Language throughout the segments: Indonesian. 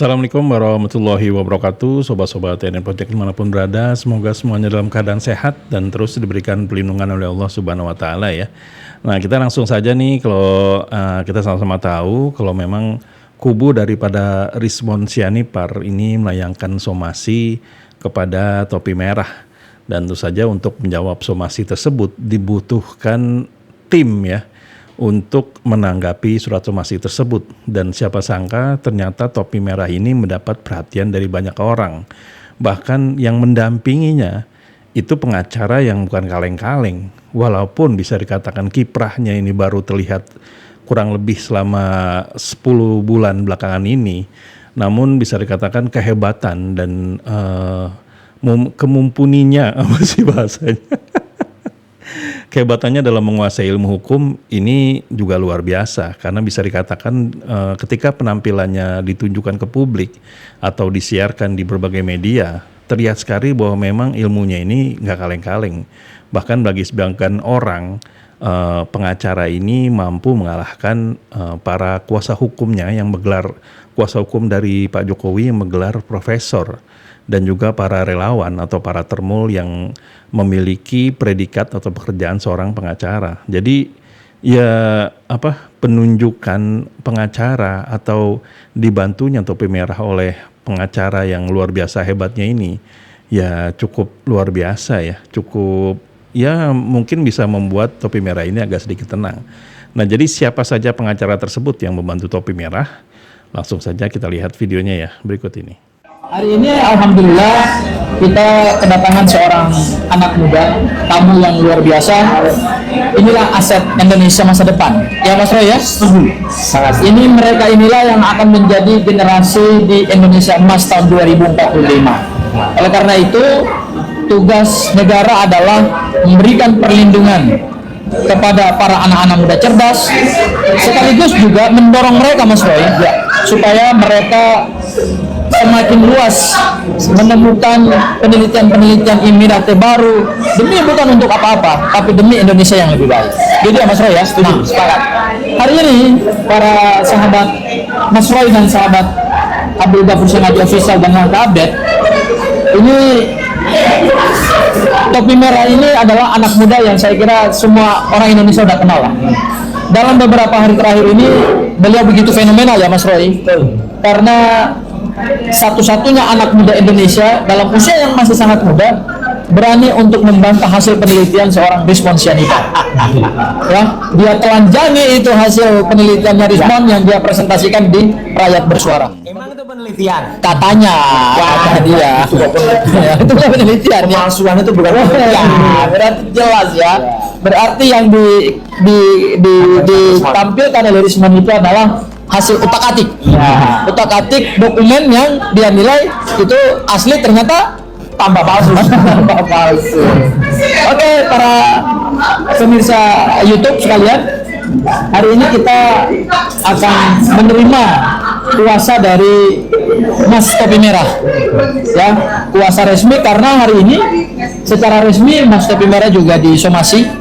Assalamualaikum warahmatullahi wabarakatuh, sobat-sobat TNN Project dimanapun berada, semoga semuanya dalam keadaan sehat dan terus diberikan perlindungan oleh Allah Subhanahu Wa Taala ya. Nah, kita langsung saja nih, kalau kita sama-sama tahu kalau memang kubu daripada Rizmon Sianipar ini melayangkan somasi kepada Topi Merah, dan tentu saja untuk menjawab somasi tersebut dibutuhkan tim ya untuk menanggapi surat somasi tersebut, dan siapa sangka ternyata Topi Merah ini mendapat perhatian dari banyak orang. Bahkan yang mendampinginya itu pengacara yang bukan kaleng-kaleng, walaupun bisa dikatakan kiprahnya ini baru terlihat kurang lebih selama 10 bulan belakangan ini, namun bisa dikatakan kehebatan dan kemumpuninya apa sih bahasanya kehebatannya dalam menguasai ilmu hukum ini juga luar biasa, karena bisa dikatakan ketika penampilannya ditunjukkan ke publik atau disiarkan di berbagai media, terlihat sekali bahwa memang ilmunya ini nggak kaleng-kaleng. Bahkan bagi sebagian orang, pengacara ini mampu mengalahkan para kuasa hukumnya yang menggelar, kuasa hukum dari Pak Jokowi yang menggelar profesor, dan juga para relawan atau para termul yang memiliki predikat atau pekerjaan seorang pengacara. Jadi ya penunjukan pengacara atau dibantunya Topi Merah oleh pengacara yang luar biasa hebatnya ini ya cukup luar biasa ya, cukup ya mungkin bisa membuat Topi Merah ini agak sedikit tenang. Nah, jadi siapa saja pengacara tersebut yang membantu Topi Merah? Langsung saja kita lihat videonya ya, berikut ini. Hari ini alhamdulillah kita kedatangan seorang anak muda, tamu yang luar biasa. Inilah aset Indonesia masa depan. Ya Mas Roy ya? Ini mereka inilah yang akan menjadi generasi di Indonesia Emas tahun 2045. Oleh karena itu, tugas negara adalah memberikan perlindungan kepada para anak-anak muda cerdas, sekaligus juga mendorong mereka Mas Roy supaya mereka semakin luas menemukan penelitian-penelitian ilmiah baru, demi bukan untuk apa-apa, tapi demi Indonesia yang lebih baik. Jadi ya Mas Roy ya, nah, sepakat. Hari ini para sahabat Mas Roy dan sahabat Abdul Ghafur Sengaja Official dan Langkah Update, ini Topi Merah ini adalah anak muda yang saya kira semua orang Indonesia sudah kenal lah. Dalam beberapa hari terakhir ini beliau begitu fenomenal ya Mas Roy, karena satu-satunya anak muda Indonesia dalam usia yang masih sangat muda berani untuk membantah hasil penelitian seorang Rizmon Sianipar. Ya, dia telanjangi itu hasil penelitiannya Rizmon yang dia presentasikan di Rakyat Bersuara. Emang itu penelitian? Katanya, kata dia. Ya, itu bukan penelitian. Pemalsuan itu bukan penelitian. Berarti jelas ya. Berarti yang ditampilkan oleh Rizmon itu adalah hasil utak-atik, utak-atik dokumen yang dia nilai itu asli, ternyata tambah palsu. Oke, para pemirsa YouTube sekalian, hari ini kita akan menerima kuasa dari Mas Topi Merah, ya, kuasa resmi, karena hari ini secara resmi Mas Topi Merah juga disomasi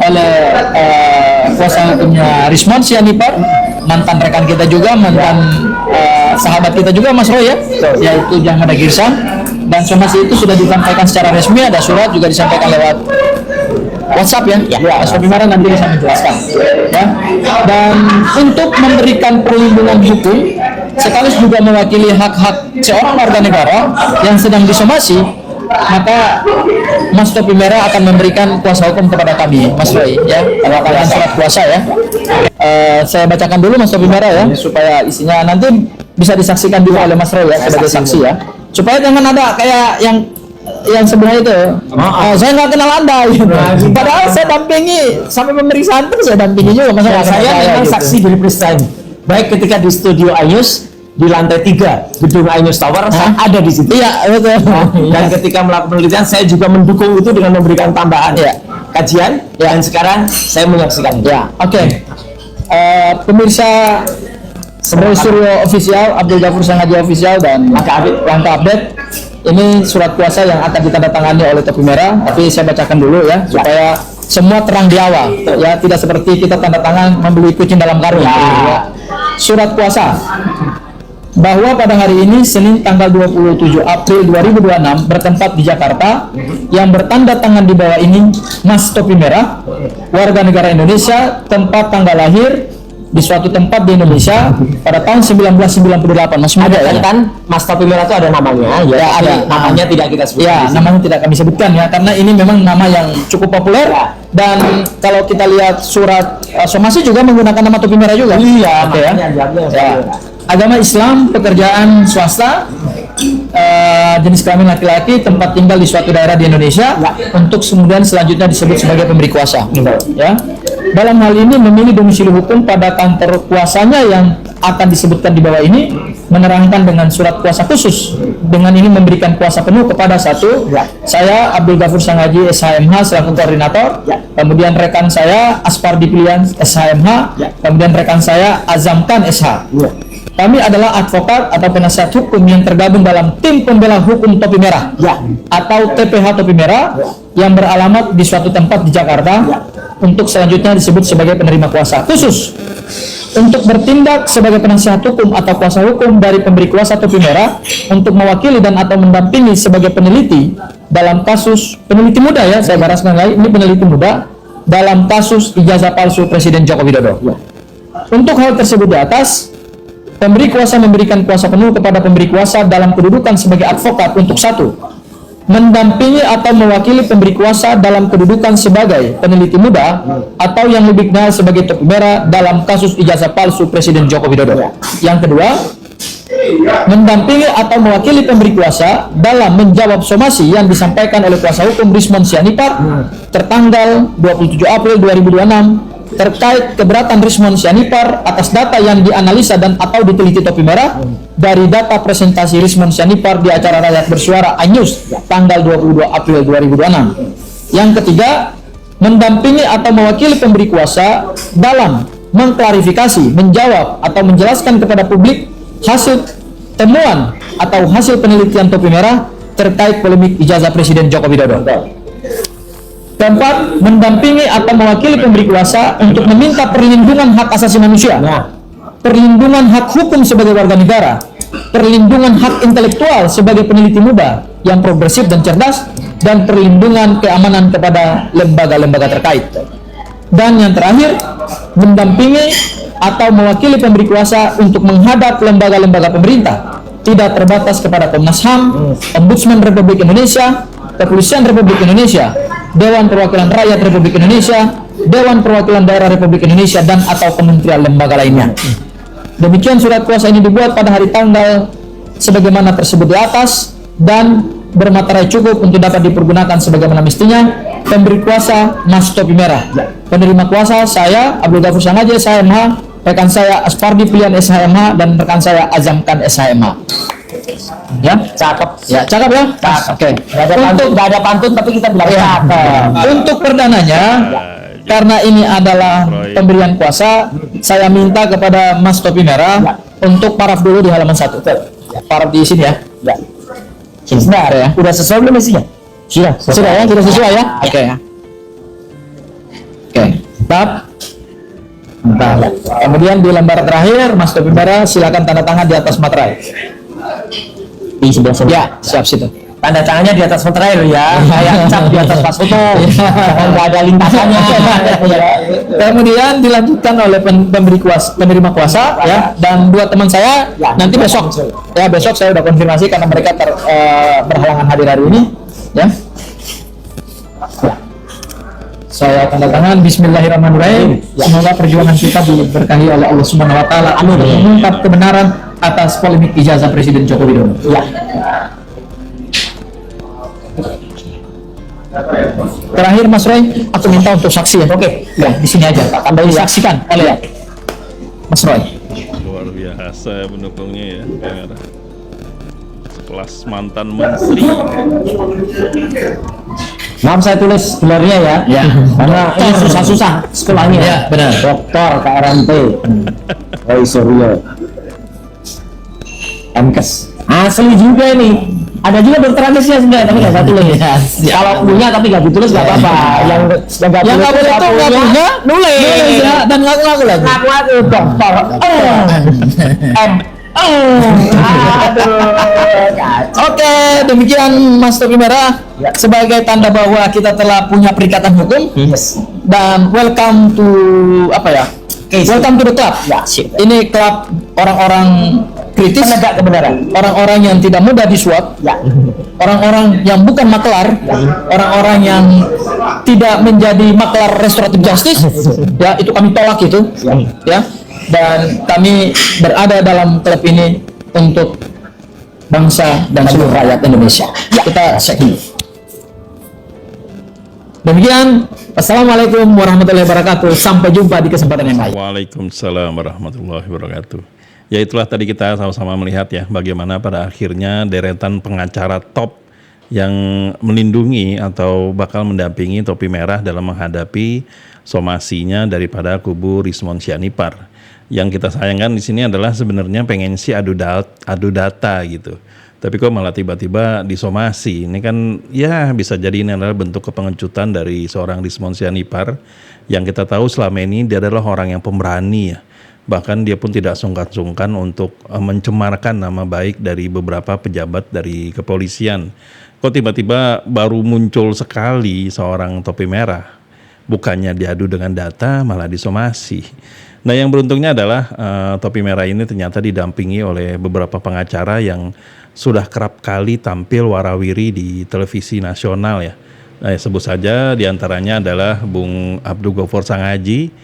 oleh kuasa hukumnya Rizmon Sianipar, mantan rekan kita juga, mantan sahabat kita juga Mas Roy ya, yaitu Jahmada Girsan. Dan somasi itu sudah disampaikan secara resmi, ada surat juga disampaikan lewat WhatsApp ya. Mas Topi Merah nanti bisa menjelaskan ya. Dan untuk memberikan perlindungan hukum sekaligus juga mewakili hak-hak seorang warga negara yang sedang disomasi, maka Mas Topi Merah akan memberikan kuasa hukum kepada kami, Mas Roy ya, dengan surat kuasa ya. Saya bacakan dulu Mas Topi Merah ya, supaya isinya nanti bisa disaksikan juga oleh Mas Roy ya sebagai saksi ya, supaya jangan ada kayak yang sebenarnya itu saya nggak kenal Anda gitu. Padahal saya dampingi sampai pemeriksaan pun saya dampingi juga. Masa Saya memang gitu. saksi dari peristiwa ini. Baik ketika di studio Ainus di lantai 3 gedung Ainus Tower, saya ada di situ. Iya betul. Dan ketika melakukan penelitian, saya juga mendukung itu dengan memberikan tambahan kajian. Dan sekarang saya menyaksikan. Ya, oke. Pemirsa Roy Suryo Official, Abdul Ghafur Sengaja Official dan Langkah Update, ini surat kuasa yang akan ditandatangani oleh Topi Merah. Tapi saya bacakan dulu ya, supaya semua terang di awal ya, tidak seperti kita tanda tangan membeli kucing dalam karung ya. Surat kuasa bahwa pada hari ini Senin tanggal 27 April 2026 bertempat di Jakarta, yang bertanda tangan di bawah ini Mas Topi Merah, warga negara Indonesia, tempat tanggal lahir di suatu tempat di Indonesia pada tahun 1998. Masih muda ya? Kan Mas Topi Merah itu ada namanya, ya, Ya, ada. namanya tidak kita sebut. Ya, namanya tidak kami sebutkan ya, karena ini memang nama yang cukup populer. Dan kalau kita lihat surat somasi juga menggunakan nama Topi Merah juga. Iya, Oke ya. makanya jawabnya Ya. Agama Islam, pekerjaan swasta, jenis kelamin laki-laki, tempat tinggal di suatu daerah di Indonesia, untuk kemudian selanjutnya disebut sebagai pemberi kuasa. Ya. Dalam hal ini memilih domisili hukum pada kantor kuasanya yang akan disebutkan di bawah ini, menerangkan dengan surat kuasa khusus. Dengan ini memberikan kuasa penuh kepada satu, saya Abdul Ghafur Sangaji SHMH selaku koordinator, kemudian rekan saya Aspardi Pilihan SHMH, kemudian rekan saya Azamkan SH. Kami adalah advokat atau penasihat hukum yang tergabung dalam tim pembela hukum Topi Merah, atau TPH Topi Merah, yang beralamat di suatu tempat di Jakarta, untuk selanjutnya disebut sebagai penerima kuasa khusus untuk bertindak sebagai penasihat hukum atau kuasa hukum dari pemberi kuasa Topi Merah, untuk mewakili dan atau mendampingi sebagai peneliti dalam kasus peneliti muda, ya saya gariskan lagi, ini peneliti muda dalam kasus ijazah palsu Presiden Joko Widodo. Untuk hal tersebut di atas, pemberi kuasa memberikan kuasa penuh kepada pemberi kuasa dalam kedudukan sebagai advokat untuk satu, mendampingi atau mewakili pemberi kuasa dalam kedudukan sebagai peneliti muda atau yang lebih dikenal sebagai Topi Merah dalam kasus ijazah palsu Presiden Joko Widodo. Yang kedua, mendampingi atau mewakili pemberi kuasa dalam menjawab somasi yang disampaikan oleh kuasa hukum Rismond Sianipar tertanggal 27 April 2026 terkait keberatan Rismond Sianipar atas data yang dianalisa dan atau diteliti Topi Merah dari data presentasi Rismond Sianipar di acara Rakyat Bersuara iNews tanggal 22 April 2026. Yang ketiga, mendampingi atau mewakili pemberi kuasa dalam mengklarifikasi, menjawab atau menjelaskan kepada publik hasil temuan atau hasil penelitian Topi Merah terkait polemik ijazah Presiden Joko Widodo. Keempat, mendampingi atau mewakili pemberi kuasa untuk meminta perlindungan hak asasi manusia, perlindungan hak hukum sebagai warga negara, perlindungan hak intelektual sebagai peneliti muda yang progresif dan cerdas, dan perlindungan keamanan kepada lembaga-lembaga terkait. Dan yang terakhir, mendampingi atau mewakili pemberi kuasa untuk menghadap lembaga-lembaga pemerintah, tidak terbatas kepada Komnas HAM, Ombudsman Republik Indonesia, Kepolisian Republik Indonesia, Dewan Perwakilan Rakyat Republik Indonesia, Dewan Perwakilan Daerah Republik Indonesia, dan atau kementerian lembaga lainnya. Demikian surat kuasa ini dibuat pada hari tanggal sebagaimana tersebut di atas dan bermaterai cukup untuk dapat dipergunakan sebagaimana mestinya. Pemberi kuasa Mas Topi Merah, penerima kuasa saya Abdul Ghafur Sangaji SHMH, rekan saya Aspardi Pilihan SHMH, dan rekan saya Azamkan SHMH. Ya, cakep. Ya, cakep ya. Oke. Nggak ada pantun tapi kita bilang cakep. Untuk perdananya, karena ini adalah pemberian kuasa, saya minta kepada Mas Topi Merah untuk paraf dulu di halaman 1. Paraf di sini ya. Sebentar ya. Udah sesuai belum isinya? Sudah ya, sudah sesuai ya. Oke ya. Oke. Bab. Kemudian di lembar terakhir, Mas Topi Merah silakan tanda tangan di atas materai. Di sebelah sana. Ya, siap situ. Tanda tangannya di atas materai ya, kayak cap di atas pas foto, jangan nggak ada lintasannya. Kemudian dilanjutkan oleh penerima kuasa ya, dan dua teman saya nanti besok saya udah konfirmasi karena mereka berhalangan hadir hari ini ya. Saya tanda tangan. Bismillahirrahmanirrahim. Semoga perjuangan kita diberkahi oleh Allah Subhanahu Wa Taala. Amin. Mengungkap kebenaran atas polemik ijazah Presiden Joko Widodo. Ya. Terakhir Mas Roy, aku minta untuk saksi ya. Oke. Ya, di sini aja. Tambah disaksikan oleh Mas Roy. Luar biasa pendukungnya ya, Merah. Sekelas mantan menteri. Maaf saya tulis gelarnya ya, karena ini susah-susah sekolahnya. Ya, benar. Doktor KRMT, Roy Suryo, MKes. Asli juga ini. Ada juga dokter Andesia sebenarnya, tapi nggak saya tulis. Kalau punya tapi nggak ditulis nggak apa-apa. Yang nggak boleh tuh nggak punya, nulis ya, dan ngaku-ngaku lagi. Ngaku-ngaku dokter Oke, demikian Mas Topi Merah. Sebagai tanda bahwa kita telah punya perikatan hukum. Yes. Dan welcome to apa ya? Welcome to the club. Ya, sip. Ini klub orang-orang kritis, Penegak kebenaran. orang-orang yang tidak mudah disuap, Ya. orang-orang yang bukan maklar, orang-orang yang tidak menjadi maklar restoratif justice. Ya, itu kami tolak itu. Ya. Dan kami berada dalam klub ini untuk bangsa dan seluruh rakyat Indonesia. Kita cek dulu. Demikian, Assalamualaikum warahmatullahi wabarakatuh. Sampai jumpa di kesempatan yang lain. Waalaikumsalam warahmatullahi wabarakatuh. Ya itulah tadi kita sama-sama melihat ya bagaimana pada akhirnya deretan pengacara top yang melindungi atau bakal mendampingi Topi Merah dalam menghadapi somasinya daripada kubu Rismon Sianipar. Yang kita sayangkan di sini adalah sebenarnya pengen sih adu data gitu. Tapi kok malah tiba-tiba disomasi. Ini kan ya bisa jadi ini adalah bentuk kepengecutan dari seorang Rismon Sianipar yang kita tahu selama ini dia adalah orang yang pemberani ya. Bahkan dia pun tidak sungkan-sungkan untuk mencemarkan nama baik dari beberapa pejabat dari kepolisian. Kok tiba-tiba baru muncul sekali seorang Topi Merah. Bukannya diadu dengan data malah disomasi. Nah yang beruntungnya adalah Topi Merah ini ternyata didampingi oleh beberapa pengacara yang sudah kerap kali tampil warawiri di televisi nasional ya. Nah, sebut saja diantaranya adalah Bung Abdul Ghaffar Sangaji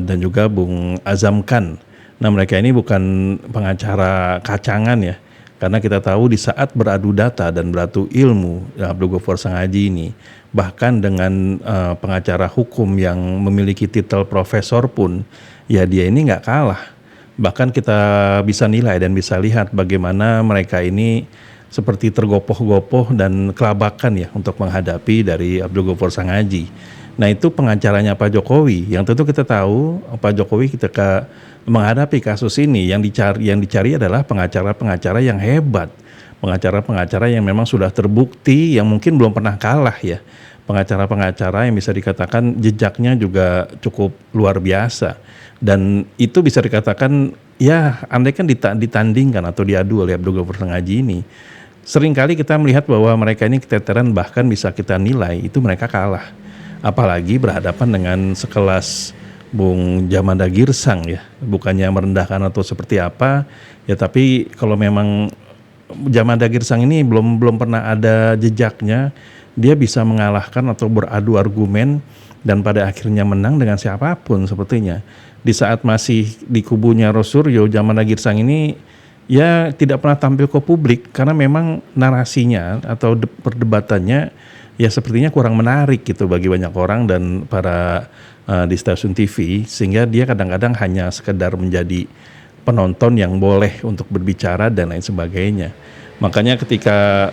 dan juga Bung Azam Khan. Nah mereka ini bukan pengacara kacangan ya. Karena kita tahu di saat beradu data dan beradu ilmu Abdul Ghaffar Sangaji ini bahkan dengan pengacara hukum yang memiliki titel profesor pun ya dia ini nggak kalah. Bahkan kita bisa nilai dan bisa lihat bagaimana mereka ini seperti tergopoh-gopoh dan kelabakan ya untuk menghadapi dari Abdul Ghaffar Sangaji. Nah itu pengacaranya Pak Jokowi yang tentu kita tahu Pak Jokowi ketika menghadapi kasus ini yang dicari adalah pengacara-pengacara yang hebat, pengacara-pengacara yang memang sudah terbukti yang mungkin belum pernah kalah ya, pengacara-pengacara yang bisa dikatakan jejaknya juga cukup luar biasa. Dan itu bisa dikatakan ya andai kan ditandingkan atau diadu oleh Abdul Ghaffar Sangaji ini seringkali kita melihat bahwa mereka ini keteteran bahkan bisa kita nilai itu mereka kalah apalagi berhadapan dengan sekelas Bung Jamada Girsang ya bukannya merendahkan atau seperti apa ya tapi kalau memang Jamada Girsang ini belum pernah ada jejaknya dia bisa mengalahkan atau beradu argumen dan pada akhirnya menang dengan siapapun sepertinya. Di saat masih di kubunya Rosuryo, Jamada Girsang ini ya tidak pernah tampil ke publik karena memang narasinya atau perdebatannya ya sepertinya kurang menarik gitu bagi banyak orang dan para di stasiun TV sehingga dia kadang-kadang hanya sekedar menjadi penonton yang boleh untuk berbicara dan lain sebagainya. Makanya ketika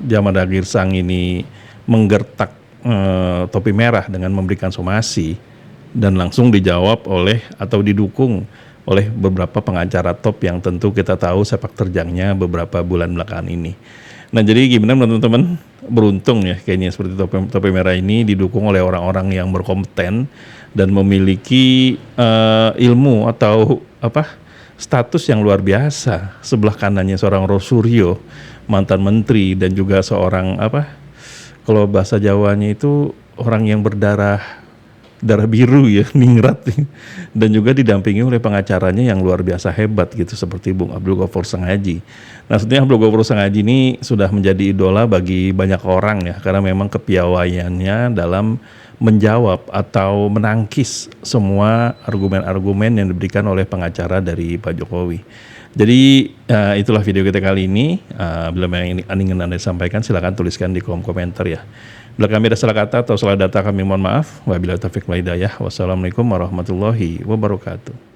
Jamada Girsang ini menggertak Topi Merah dengan memberikan somasi dan langsung dijawab oleh atau didukung oleh beberapa pengacara top yang tentu kita tahu sepak terjangnya beberapa bulan belakangan ini. Nah jadi gimana menurut teman-teman? Beruntung ya kayaknya seperti Topi Merah ini didukung oleh orang-orang yang berkompeten dan memiliki ilmu atau status yang luar biasa. Sebelah kanannya seorang Rosuryo, mantan menteri dan juga seorang kalau bahasa Jawanya itu orang yang darah biru ya, ningrat dan juga didampingi oleh pengacaranya yang luar biasa hebat gitu seperti Bung Abdul Ghaffar Sangaji. Nah, sebetulnya Abdul Ghaffar Sangaji ini sudah menjadi idola bagi banyak orang ya karena memang kepiawaiannya dalam menjawab atau menangkis semua argumen-argumen yang diberikan oleh pengacara dari Pak Jokowi. Jadi itulah video kita kali ini. Bila yang ingin Anda sampaikan silakan tuliskan di kolom komentar ya. Bila kami ada salah kata atau salah data kami mohon maaf. Wabillahi taufiq wal hidayah. Wassalamualaikum warahmatullahi wabarakatuh.